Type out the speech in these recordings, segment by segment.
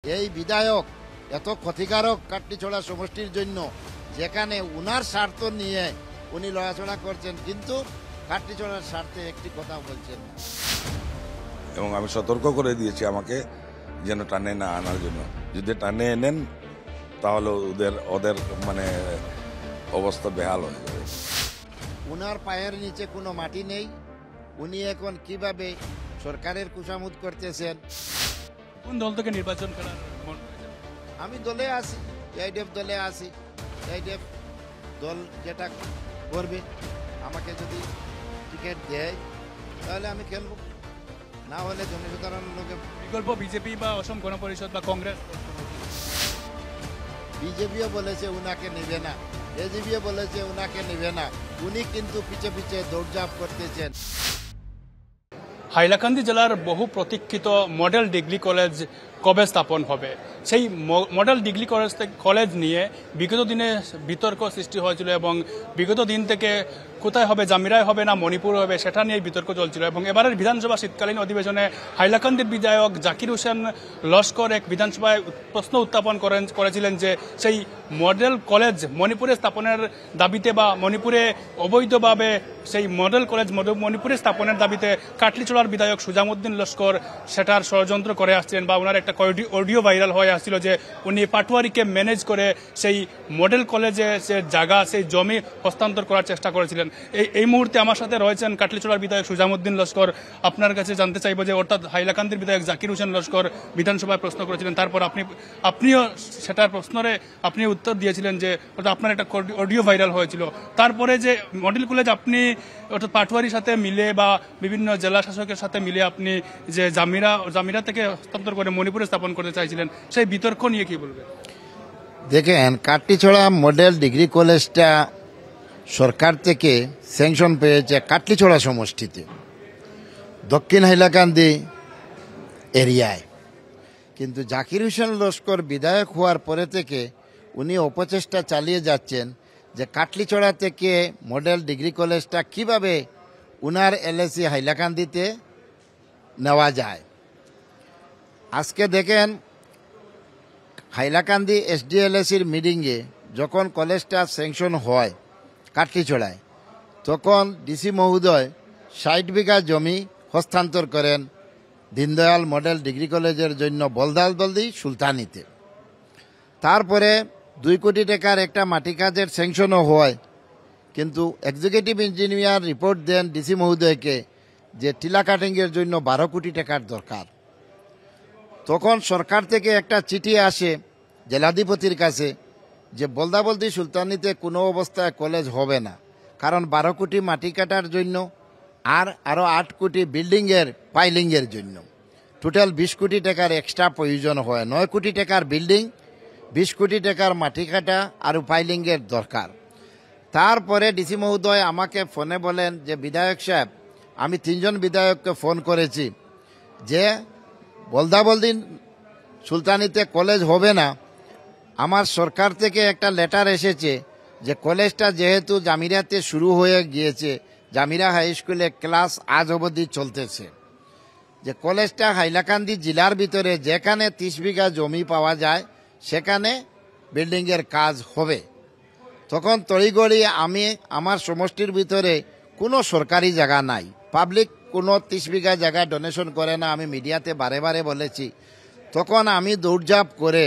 এই বিধায়ক এত ক্ষতিকারক কাটলিছড়া সমষ্টির জন্য, যেখানে উনার স্বার্থ নিয়ে উনি লড়াচড়া করছেন, কিন্তু কাটলিছড়ার স্বার্থে একটি কথা বলছেন না। এবং আমি সতর্ক করে দিয়েছি আমাকে যেন টানে না আনার জন্য। যদি টানে এনেন তাহলে ওদের মানে অবস্থা বেহাল হয়ে যাবে। উনার পায়ের নিচে কোনো মাটি নেই। উনি এখন কিভাবে সরকারের কুসামুদ করতেছেন। কোন দল থেকে নির্বাচন করার মন করেছেন? আমি দলে আছি, আইডিএফ দলে আছি। আইডিএফ দল যেটা করবে, আমাকে যদি টিকিট দেয় তাহলে আমি খেলবো, না হলে জনসাধারণের লোকে। বিকল্প বিজেপি বা অসম গণ পরিষদ বা কংগ্রেস? বিজেপিও বলেছে উনাকে নেবে না, এজিপিও বলেছে উনাকে নেবে না। উনি কিন্তু পিছে পিছে দৌড়ঝাঁপ করতেছেন। হাইলাকান্দি জেলার বহু প্রতীক্ষিত মডেল ডিগ্রি কলেজ কবে স্থাপন হবে? সেই মডেল ডিগ্রি কলেজ নিয়ে বিগত দিনে বিতর্ক সৃষ্টি হয়েছিল এবং বিগত দিন থেকে কোথায় হবে, জামিরায় হবে না মণিপুর হবে, সেটা নিয়ে বিতর্ক চলছিল। এবং এবারের বিধানসভা শীতকালীন অধিবেশনে হাইলাকান্দির বিধায়ক জাকির হোসেন লস্কর এক বিধানসভায় প্রশ্ন উত্থাপন করেছিলেন যে সেই মডেল কলেজ মণিপুরে স্থাপনের দাবিতে বা মণিপুরে অবৈধভাবে সেই মডেল কলেজ মণিপুরে স্থাপনের দাবিতে কাটলিছড়ার বিধায়ক সুজামউদ্দিন লস্কর সেটার ষড়যন্ত্র করে আসছিলেন, বা ওনার একটা অডিও ভাইরাল হয়ে আসছিল যে উনি পাটওয়ারিকে ম্যানেজ করে সেই মডেল কলেজে সে জায়গা, সেই জমি হস্তান্তর করার চেষ্টা করেছিলেন। এই মুহূর্তে আমার সাথে রয়েছেন কাটলিছড়ার বিধায়ক সুজামউদ্দিন লস্কর। আপনার কাছে জানতে চাইব যে অর্থাৎ হাইলাকান্দির বিধায়ক জাকির হোসেন লস্কর বিধানসভায় প্রশ্ন করেছিলেন, তারপর আপনিও সেটার প্রশ্নরে আপনি উত্তর দিয়েছিলেন যে অর্থাৎ আপনার একটা অডিও ভাইরাল হয়েছিল। তারপরে যে মডেল কলেজ আপনি অর্থাৎ পাটওয়ারির সাথে মিলে বা বিভিন্ন জেলা শাসকের সাথে মিলে আপনি যে জামিরা থেকে হস্তান্তর করে মণিপুরে স্থাপন করতে চাইছিলেন, সেই বিতর্ক নিয়ে কি বলবেন? দেখেন, কাটলিছড়া মডেল ডিগ্রি কলেজটা সরকার থেকে স্যাংশন পেয়েছে কাটলিছড়া সমষ্টিতে, দক্ষিণ হাইলাকান্দি এরিয়ায়। কিন্তু জাকির হোসেন লস্কর বিধায়ক হওয়ার পরে থেকে উনি অপচেষ্টা চালিয়ে যাচ্ছেন যে কাটলিছড়া থেকে মডেল ডিগ্রি কলেজটা কিভাবে উনার এলএসি হাইলাকান্দিতে নেওয়া যায়। আজকে দেখেন, হাইলাকান্দি এসডিএলএসির মিটিংয়ে যখন কলেজটা স্যাংশন হয় কাটলিছড়ায়, তখন ডিসি মহোদয় ৬০ বিঘা জমি হস্তান্তর করেন দীনদয়াল মডেল ডিগ্রি কলেজের জন্য বলদালদলদি সুলতানিতে। তারপরে ২ কোটি টাকার একটা মাটি কাজের স্যাংশনও হয়, কিন্তু এক্সিকিউটিভ ইঞ্জিনিয়ার রিপোর্ট দেন ডিসি মহোদয়কে যে টিলা কাটিংয়ের জন্য ১২ কোটি টাকার দরকার। তখন সরকার থেকে একটা চিঠি আসে জেলাধিপতির কাছে যে বলদাবলদি সুলতানিতে কোনো অবস্থায় কলেজ হবে না, কারণ ১২ কোটি মাটি কাটার জন্য আর আরও ৮ কোটি বিল্ডিংয়ের পাইলিংয়ের জন্য টোটাল ২০ কোটি টাকার এক্সট্রা প্রয়োজন হয়। ৯ কোটি টাকার বিল্ডিং, ২০ কোটি টাকার মাটি কাটা আর পাইলিংয়ের দরকার। তারপরে ডিসি মহোদয় আমাকে ফোনে বলেন যে বিধায়ক সাহেব, আমি ৩ জন বিধায়ককে ফোন করেছি যে বলদাবলদি সুলতানিতে কলেজ হবে না। আমার সরকার থেকে একটা লেটার এসেছে যে কলেজটা যেহেতু জামিরাতে শুরু হয়ে গিয়েছে, জামিরা হাই স্কুলে ক্লাস আজ অবধি চলতেছে, যে কলেজটা হাইলাকান্দি জেলার ভিতরে যেখানে ৩০ বিঘা জমি পাওয়া যায় সেখানে বিল্ডিংয়ের কাজ হবে। তখন তড়িগড়ি আমি আমার সমষ্টির ভিতরে কোনো সরকারি জায়গা নাই, পাবলিক কোনো ৩০ বিঘা জায়গা ডোনেশন করে না, আমি মিডিয়াতে বারে বারে বলেছি। তখন আমি দৌড়ঝাঁপ করে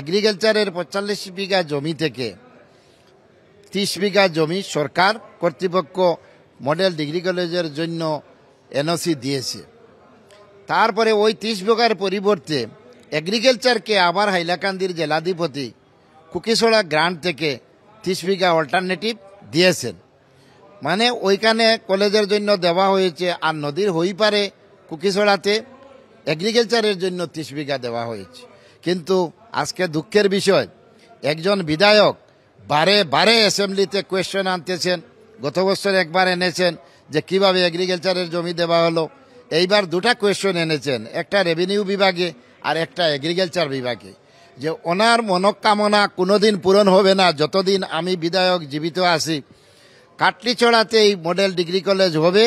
এগ্রিকালচারের ৪৫ বিঘা জমি থেকে ৩০ বিঘা জমি সরকার কর্তৃপক্ষ মডেল ডিগ্রি কলেজের জন্য এনওসি দিয়েছে। তারপরে ওই ৩০ বিঘার পরিবর্তে এগ্রিকালচারকে আবার হাইলাকান্দির জেলাধিপতি কুকিছড়া গ্রান্ট থেকে ৩০ বিঘা অল্টারনেটিভ দিয়েছেন। মানে ওইখানে কলেজের জন্য দেওয়া হয়েছে, আর নদীর হই পারে কুকিছড়াতে এগ্রিকালচারের জন্য ৩০ বিঘা দেওয়া হয়েছে। কিন্তু আজকে দুঃখের বিষয়, একজন বিধায়ক বারে বারে অ্যাসেম্বলিতে কোয়েশ্চেন আনতেছেন। গত বছর একবার এনেছেন যে কিভাবে এগ্রিকালচারের জমি দেওয়া হলো, এইবার 2টা কোয়েশ্চেন এনেছেন, একটা রেভিনিউ বিভাগে আর একটা এগ্রিকালচার বিভাগে, যে ওনার মনোকামনা কোনোদিন পূরণ হবে না যতদিন আমি বিধায়ক জীবিত আছি। কাটলিছড়াতে এই মডেল ডিগ্রি কলেজ হবে,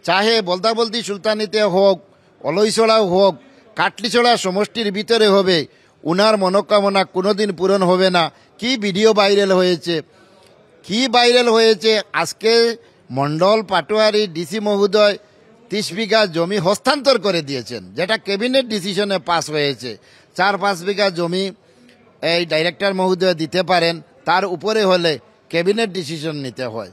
চাহে বলদাবলদি সুলতানিতে হোক, অলইছড়াও হোক, কাটলিছড়া সমষ্টির ভিতরে হবে, উনার মনোকামনা কোনোদিন পূরণ হবে না। কি ভিডিও ভাইরাল হয়েছে, কি ভাইরাল হয়েছে! আজকে মন্ডল পাটোয়ারি ডিসি মহোদয় 30 বিঘা জমি হস্তান্তর করে দিয়েছেন, যেটা ক্যাবিনেট ডিসিশনে পাস হয়েছে। 4-5 বিঘা জমি এই ডাইরেক্টর মহোদয় দিতে পারেন, তার উপরে হলে ক্যাবিনেট ডিসিশন নিতে হয়।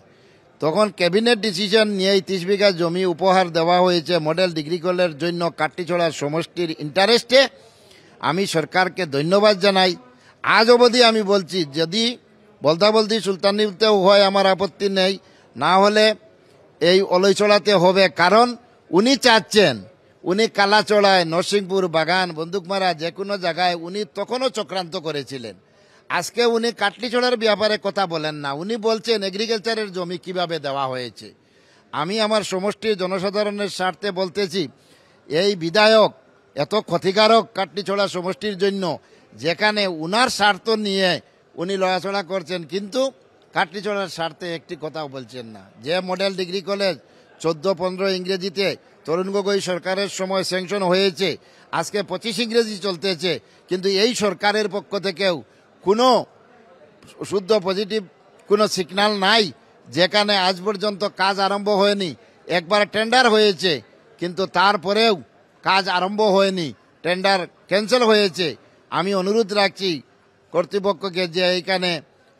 তখন ক্যাবিনেট ডিসিশন নিয়েই 30 বিঘা জমি উপহার দেওয়া হয়েছে মডেল ডিগ্রি কলেজের জন্য কাটলিছড়া সমষ্টির ইন্টারেস্টে। আমি সরকারকে ধন্যবাদ জানাই। আজ অবধি আমি বলছি, যদি বলদাবলদি সুলতানিতেও হয় আমার আপত্তি নেই, না হলে এই অলইছড়াতে হবে। কারণ উনি চাচ্ছেন, উনি কালাচড়ায়, নরসিংপুর, বাগান, বন্দুকমারা যে কোনো জায়গায় উনি তখনও চক্রান্ত করেছিলেন। আজকে উনি কাটলিছড়ার ব্যাপারে কথা বলেন না, উনি বলছেন এগ্রিকালচারের জমি কিভাবে দেওয়া হয়েছে। আমি আমার সমষ্টির জনসাধারণের স্বার্থে বলতেছি, এই বিধায়ক এত ক্ষতিকারক কাটলিছড়া সমষ্টির জন্য, যেখানে উনার স্বার্থ নিয়ে উনি লড়াচড়া করছেন, কিন্তু কাটলিছড়ার স্বার্থে একটি কথাও বলছেন না। যে মডেল ডিগ্রি কলেজ 14-15 ইংরেজিতে তরুণ গগৈ সরকারের সময় স্যাংশন হয়েছে, আজকে 25 ইংরেজি চলতেছে, কিন্তু এই সরকারের পক্ষ থেকেও কোনো শুদ্ধ পজিটিভ কোনো সিগন্যাল নাই, যেখানে আজ পর্যন্ত কাজ আরম্ভ হয়নি। একবার টেন্ডার হয়েছে, কিন্তু তারপরেও কাজ আরম্ভ হয়নি, টেন্ডার ক্যান্সেল হয়েছে। আমি অনুরোধ রাখছি কর্তৃপক্ষকে যে এইখানে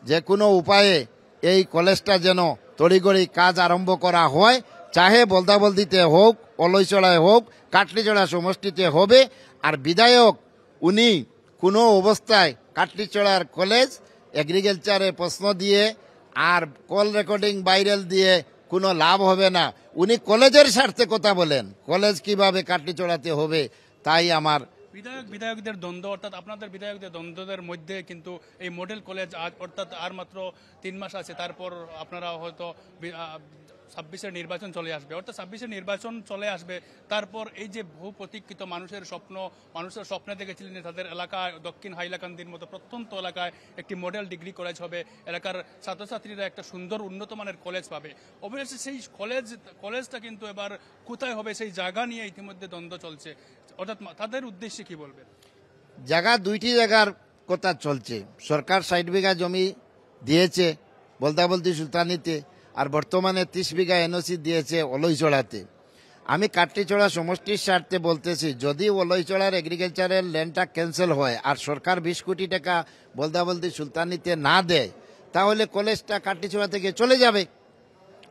যে কোনো উপায়ে এই কলেজটা যেন তড়িঘড়ি কাজ আরম্ভ করা হয়, চাহে বলদাবলদিতে হোক, অলইছড়ায় হোক, কাটলিছড়া সমষ্টিতে হবে। আর বিধায়ক উনি কোনো অবস্থায় কাটলিছড়ার কলেজ এগ্রিকালচারে প্রশ্ন দিয়ে আর কল রেকর্ডিং ভাইরাল দিয়ে কোনো লাভ হবে না। উনি কলেজের স্বার্থে কথা বলেন, কলেজ কিভাবে কাটলিছড়াতে হবে। তাই আমার বিধায়কদের দ্বন্দ্ব, অর্থাৎ আপনাদের বিধায়কদের দ্বন্দ্বের মধ্যে কিন্তু এই মডেল কলেজ অর্থাৎ আর মাত্র 3 মাস আছে, তারপর আপনারা হয়তো 26-এর নির্বাচন চলে আসবে, অর্থাৎ 26-এর নির্বাচন চলে আসবে। তারপর এই যে বহু প্রতীক্ষিত মানুষের স্বপ্নে দেখেছিলেন যে তাদের এলাকায় দক্ষিণ হাইলাকান্দির মতো প্রত্যন্ত এলাকায় একটি মডেল ডিগ্রি কলেজ হবে, এলাকার ছাত্রছাত্রীরা একটা সুন্দর উন্নত মানের কলেজ পাবে। অবশ্যই সেই কলেজটা কিন্তু এবার কোথায় হবে সেই জায়গা নিয়ে ইতিমধ্যে দ্বন্দ্ব চলছে, অর্থাৎ তাদের উদ্দেশ্যে কি বলবেন? জায়গা, 2টি জায়গার কথা চলছে। সরকার 60 বিঘা জমি দিয়েছে বলদাবলদি সুলতানিতে, আর বর্তমানে 30 বিঘা এনওসি দিয়েছে অলইছড়াতে। আমি কাটলিছড়া সমষ্টির স্বার্থে বলতেছি, যদি অলইছড়ার এগ্রিকালচারের ল্যান্ডটা ক্যান্সেল হয় আর সরকার 20 কোটি টাকা বলদাবলদি সুলতানিতে না দেয়, তাহলে কলেজটা কাটলিছড়া থেকে চলে যাবে।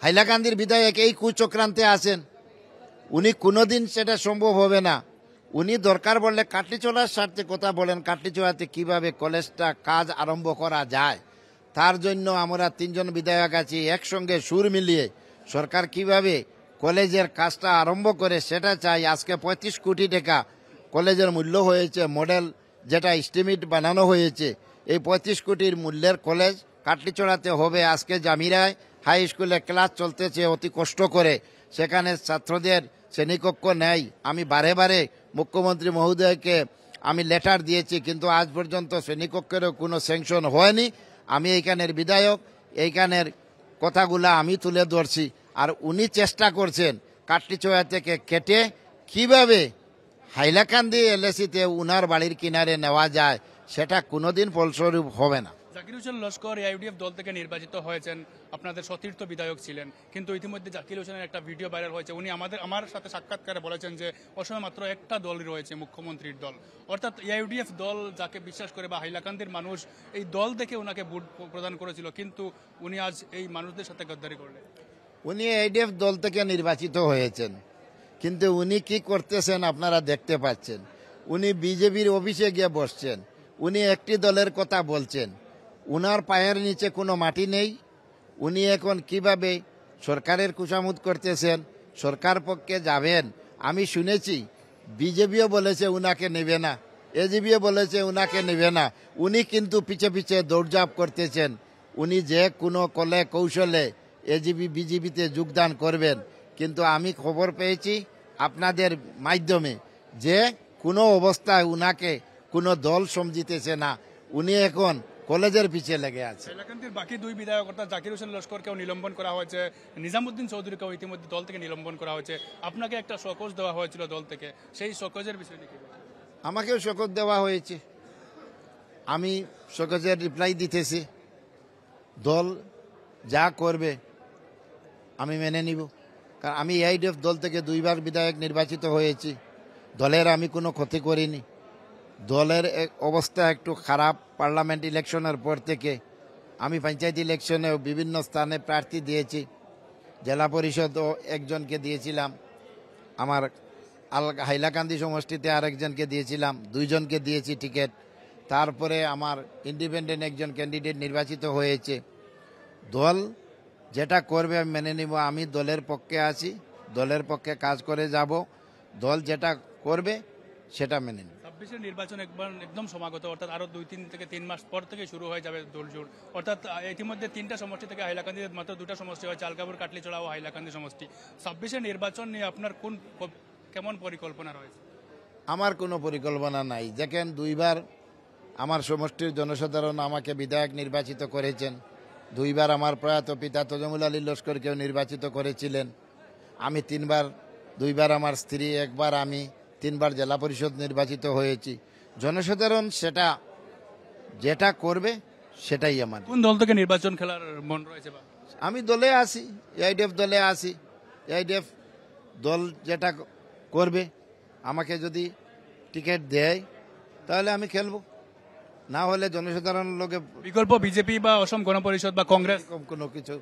হাইলাকান্দির বিধায়ক এই কুচক্রান্তে আছেন, উনি কোনোদিন সেটা সম্ভব হবে না। উনি দরকার বললে কাটলিছড়ার স্বার্থে কথা বলেন, কাটলিছড়াতে কিভাবে কলেজটা কাজ আরম্ভ করা যায়। তার জন্য আমরা 3 জন বিধায়ক আছি, একসঙ্গে সুর মিলিয়ে সরকার কিভাবে কলেজের কাজটা আরম্ভ করে সেটা চাই। আজকে 35 কোটি টাকা কলেজের মূল্য হয়েছে, মডেল যেটা এস্টিমেট বানানো হয়েছে, এই 35 কোটির মূল্যের কলেজ কাটলিছড়াতে হবে। আজকে জামিরায় হাই স্কুলে ক্লাস চলতেছে অতি কষ্ট করে, সেখানে ছাত্রদের শ্রেণীকক্ষ নেই। আমি বারে বারে মুখ্যমন্ত্রী মহোদয়কে আমি লেটার দিয়েছি, কিন্তু আজ পর্যন্ত শ্রেণীকক্ষেরও কোনো স্যাংশন হয়নি। আমি এইখানের বিধায়ক, এইখানের কথাগুলা আমি তুলে ধরছি, আর উনি চেষ্টা করছেন কাটলিছড়া থেকে কেটে কিভাবে হাইলাকান্দি এলএসিতে উনার বাড়ির কিনারে নেওয়া যায়, সেটা কোনোদিন ফলস্বরূপ হবে না। জাকির হোসেন লস্কর এআইইউডিএফ দল থেকে নির্বাচিত হয়েছেন, আপনাদের সতীর্থ বিধায়ক ছিলেন, কিন্তু ইতিমধ্যে জাকির হোসেনের একটা ভিডিও ভাইরাল হয়েছে। উনি আমার সাথে সাক্ষাৎকারে বলেছেন যে অসময়ে মাত্র একটা দলই রয়েছে, মুখ্যমন্ত্রীর দল, অর্থাৎ এআইইউডিএফ দল যাকে বিশ্বাস করে বা হাইলাকান্দির মানুষ এই দল দেখে ওনাকে ভোট প্রদান করেছিল, কিন্তু উনি আজ এই মানুষদের সাথে গদ্দারি করলেন। উনি এআইইউডিএফ দল থেকে নির্বাচিত হয়েছেন, কিন্তু উনি কি করতেছেন আপনারা দেখতে পাচ্ছেন। উনি বিজেপির অফিসে গিয়ে বসছেন, উনি একটি দলের কথা বলছেন, উনার পায়ের নিচে কোনো মাটি নেই। উনি এখন কিভাবে সরকারের কুশামুদ করতেছেন, সরকার পক্ষে যাবেন। আমি শুনেছি বিজেপিও বলেছে উনাকে নেবে না, এজিপিও বলেছে উনাকে নেবে না। উনি কিন্তু পিছে পিছে দৌড়ঝাঁপ করতেছেন। উনি যে কোনো কলে কৌশলে এজিপি বিজেপিতে যোগদান করবেন, কিন্তু আমি খবর পেয়েছি আপনাদের মাধ্যমে যে কোনো অবস্থায় উনাকে কোনো দল সমঝিতেছে না। উনি এখন কলেজের পিছিয়ে লেগে আছে। হাইলাকান্দির বাকি দুই বিধায়ক অর্থাৎ জাকির হোসেন লস্করকেও নিলম্বন করা হয়েছে, নিজামুদ্দিন চৌধুরীকেও ইতিমধ্যে দল থেকে নিলম্বন করা হয়েছে। আপনাকে একটা শোকজ দেওয়া হয়েছিল দল থেকে, সেই শোকজের বিষয়ে কি বলবেন? আমাকেও শপথ দেওয়া হয়েছে, আমি শোকজের রিপ্লাই দিতেছি। দল যা করবে আমি মেনে নিব, কারণ আমি AIDF দল থেকে 2 বার বিধায়ক নির্বাচিত হয়েছি। দলের আমি কোনো ক্ষতি করিনি। দলের অবস্থা একটু খারাপ পার্লামেন্ট ইলেকশনের পর থেকে। আমি পঞ্চায়েত ইলেকশনেও বিভিন্ন স্থানে প্রার্থী দিয়েছি, জেলা পরিষদও একজনকে দিয়েছিলাম, আমার হাইলাকান্দি সমষ্টিতে আরেকজনকে দিয়েছিলাম, 2 জনকে দিয়েছি টিকিট। তারপরে আমার ইন্ডিপেন্ডেন্ট একজন ক্যান্ডিডেট নির্বাচিত হয়েছে। দল যেটা করবে আমি মেনে নিব। আমি দলের পক্ষে আছি, দলের পক্ষে কাজ করে যাব। দল যেটা করবে সেটা মেনে নিব। 26-এর নির্বাচন একদম সমাগত, অর্থাৎ আরো 2 থেকে 3 মাস পর থেকে শুরু হয়ে যাবে দোলজোড়। অর্থাৎ ইতিমধ্যে 3টা সমষ্টি থেকে হাইলাকান্দিতে মাত্র 2টা সমষ্টি হয়েছে, আলগাপুর, কাটলিচড়া ও হাইলাকান্দি সমষ্টি। 26-এর নির্বাচন নিয়ে আপনার কেমন পরিকল্পনা রয়েছে? আমার কোনো পরিকল্পনা নাই। দেখেন, 2 বার আমার সমষ্টির জনসাধারণ আমাকে বিধায়ক নির্বাচিত করেছেন। 2 বার আমার প্রয়াত পিতা তজমুল আলী লস্করকেও নির্বাচিত করেছিলেন। আমি 3 বার, 2 বার আমার স্ত্রী, 1 বার আমি, 3 বার জেলা পরিষদ নির্বাচিত হয়েছি। জনসাধারণ সেটা যেটা করবে সেটাই আমার। কোন দল থেকে নির্বাচন খেলার মন রয়েছে বা? আমি দলে আছি, AIDF দলে আছি। AIDF দল যেটা করবে, আমাকে যদি টিকিট দেয় তাহলে আমি খেলবো, না হলে জনসাধারণ লোকে বিকল্প বিজেপি বা অসম গণ পরিষদ বা কংগ্রেস? কোনো কিছু